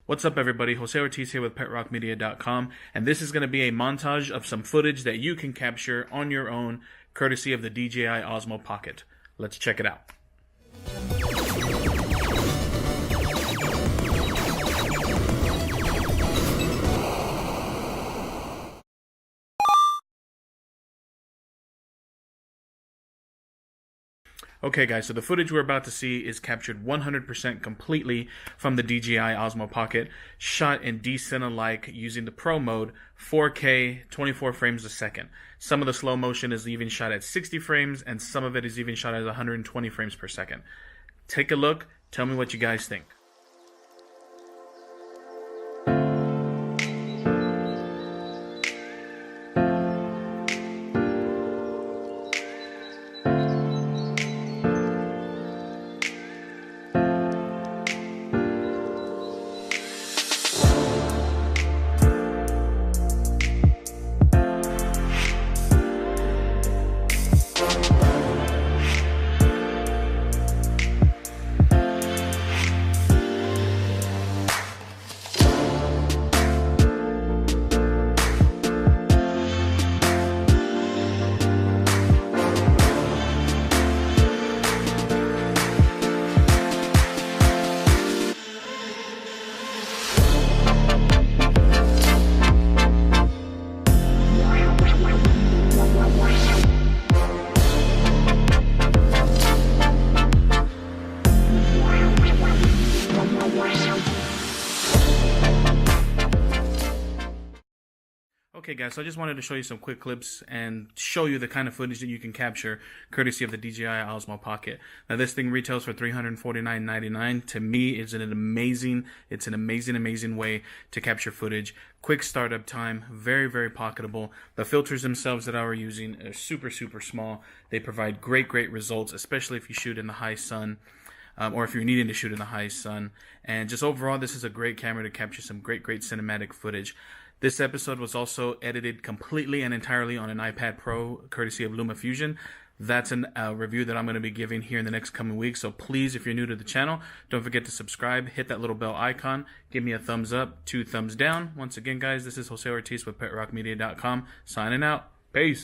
What's up, everybody? Jose Ortiz here with PetRockMedia.com, and this is going to be a montage of some footage that you can capture on your own, courtesy of the DJI Osmo Pocket. Let's check it out. Okay guys, so the footage we're about to see is captured 100% completely from the DJI Osmo Pocket, shot in D-Cine-like using the Pro mode, 4K, 24 frames a second. Some of the slow motion is even shot at 60 frames, and some of it is even shot at 120 frames per second. Take a look, tell me what you guys think. Okay guys, so I just wanted to show you some quick clips and show you the kind of footage that you can capture courtesy of the DJI Osmo Pocket. Now this thing retails for $349.99. To me, it's an amazing way to capture footage. Quick startup time, very pocketable. The filters themselves that I were using are super small. They provide great results, especially if you shoot in the high sun. Or if you're needing to shoot in the high sun. And just overall, this is a great camera to capture some great cinematic footage. This episode was also edited completely and entirely on an iPad Pro, courtesy of LumaFusion. That's a review that I'm going to be giving here in the next coming weeks. So please, if you're new to the channel, don't forget to subscribe, hit that little bell icon, give me a thumbs up, 2 thumbs down. Once again, guys, this is Jose Ortiz with PetRockMedia.com, signing out. Peace.